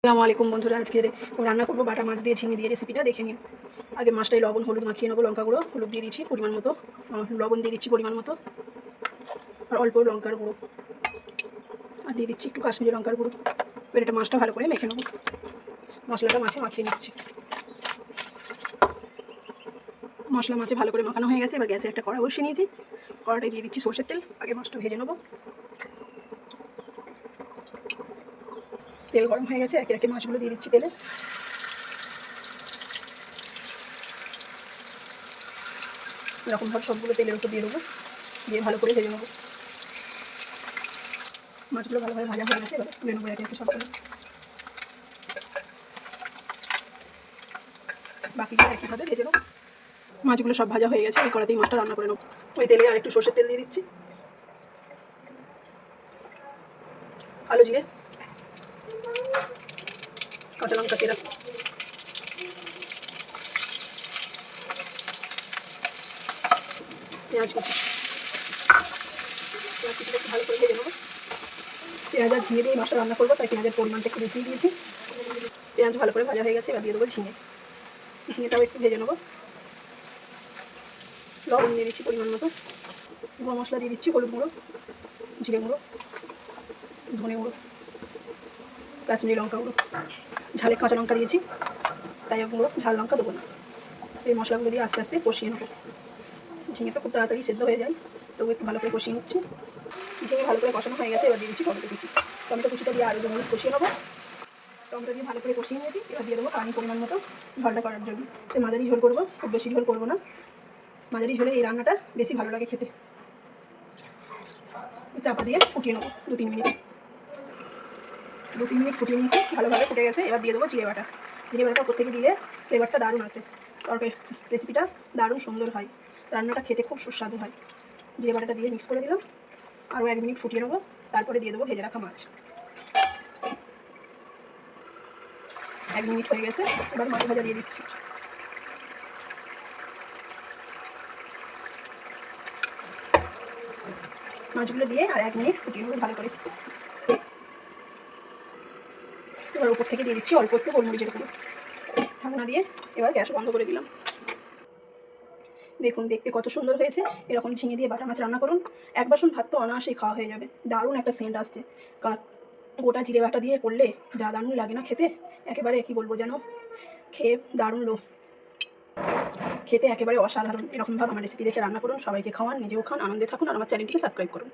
আসসালামু আলাইকুম বন্ধুরা, আজকে রান্না করবো বাটা মাছ দিয়ে ঝিঙে দিয়ে। রেসিপিটা দেখে নিন। আগে মাছটাই লবণ হলুদ মাখিয়ে নেবো, লঙ্কা গুঁড়ো হলুদ দিয়ে দিচ্ছি পরিমাণ মতো, লবণ দিয়ে দিচ্ছি পরিমাণ মতো, আর অল্প লঙ্কার গুঁড়ো, আর দিয়ে দিচ্ছি একটু কাশ্মীরি লঙ্কার গুঁড়ো। এবার এটা মাছটা ভালো করে মেখে নেবো। মশলাটা মাছে মাখিয়ে নিচ্ছি। মশলা মাছে ভালো করে মাখানো হয়ে গেছে। এবার গ্যাসে একটা কড়া বসিয়ে নিয়েছি। কড়াটায় দিয়ে দিচ্ছি সরষের তেল। আগে মাছটা ভেজে নেবো। তেল গরম হয়ে গেছে, একে একে মাছগুলো দিয়ে দিচ্ছি তেলে। এরকমভাবে সবগুলো তেলের উপর দিয়ে দেবো, দিয়ে ভালো করে ভেজে নেবো। মাছগুলো ভালোভাবে ভাজা হয়ে গেছে। এবার তুলে নেবো একে একে সবগুলো। বাকিগুলো একইভাবে ভেজে নেবো। মাছগুলো সব ভাজা হয়ে গেছে। এই কড়াতেই মাছটা রান্না করে নেবো। ওই তেলে আর একটু সরষের তেল দিয়ে দিচ্ছি, কালো জিরে, কাঁচা লঙ্কা চেরা, পেঁয়াজ কুচি। পেঁয়াজ কুচিটা একটু ভালো করে ভেজে নেবো। পেঁয়াজ আর ঝিঙে দিয়ে মাছটা রান্না করবো, তাই পেঁয়াজের পরিমাণটা একটু বেশি দিয়েছি। পেঁয়াজ ভালো করে ভাজা হয়ে গেছে। এবার দিয়ে দেবো ঝিঙে। ঝিঙেটাও একটু ভেজে নেবো। লবণ দিয়ে দিচ্ছি পরিমাণ মতো, গুঁড়ো মশলা দিয়ে দিচ্ছি, হলুদ গুঁড়ো, জিরে গুঁড়ো, ধনে গুঁড়ো, কাশ্মীরি লঙ্কা গুঁড়ো। ঝালে কাঁচা লঙ্কা দিয়েছি, তাই গুঁড়ো ঝাল লঙ্কা দেবো না। এই মশলাগুলো দিয়ে আস্তে আস্তে কষিয়ে নেবো। ঝিঙে তো খুব তাড়াতাড়ি সেদ্ধ হয়ে যায়, তবু একটু ভালো করে কষিয়ে নিচ্ছি। ঝিঙে ভালো করে কষানো হয়ে গেছে। এবার দিয়ে দিচ্ছি টমেটো কুচি। টমেটো কুচিটা দিয়ে আরও 2 মিনিট কষিয়ে নেবো। টমেটো দিয়ে ভালো করে কষিয়ে নিয়েছি। এবার দিয়ে দেবো পানি পরিমাণ মতো, ঝোলটা করার জন্য। মাঝারি ঝোল করবো, খুব বেশি ঝোল করবো না। মাঝারি ঝোলে এই রান্নাটা বেশি ভালো লাগে খেতে। চাপা দিয়ে ফুটিয়ে নেবো 2-3 মিনিট। 2-3 মিনিট ফুটিয়ে নিয়েছি, ভালোভাবে ফুটে গেছে। এবার দিয়ে দেবো জিরে বাটা। জিরে বাটা ওপর থেকে দিলে ফ্লেভারটা দারুণ আসে। তরকারি রেসিপিটা দারুণ সুন্দর হয়, রান্নাটা খেতে খুব সুস্বাদু হয়। জিরে বাটাটা দিয়ে মিক্স করে দিলাম। আরও 1 মিনিট ফুটিয়ে নেবো। তারপরে দিয়ে দেবো ভেজে রাখা মাছ। 1 মিনিট হয়ে গেছে। এবার মাছ ভাজা দিয়ে দিচ্ছি। মাছগুলো দিয়ে আর 1 মিনিট ফুটিয়ে নেবো ভালো করে। এবার উপর থেকে দিয়ে দিচ্ছি অল্প একটু গোলমরিচের গুঁড়ো। ঢাকনা দিয়ে এবার গ্যাস বন্ধ করে দিলাম। দেখুন দেখতে কত সুন্দর হয়েছে। এরকম ঝিঙে দিয়ে বাটা মাছ রান্না করুন, 1 বাসন ভাত তো অনায়াসেই খাওয়া হয়ে যাবে। দারুণ একটা সেন্ট আসছে, কারণ গোটা জিরে বাটা দিয়ে করলে যা দারুণ লাগে না খেতে, একেবারে কী বলবো যেন, খেয়ে দারুণ খেতে একেবারে অসাধারণ। এরকমভাবে আমার রেসিপি দেখে রান্না করুন, সবাইকে খাওয়ান, নিজেও খান, আনন্দে থাকুন, আর আমার চ্যানেলটিকে সাবস্ক্রাইব করুন।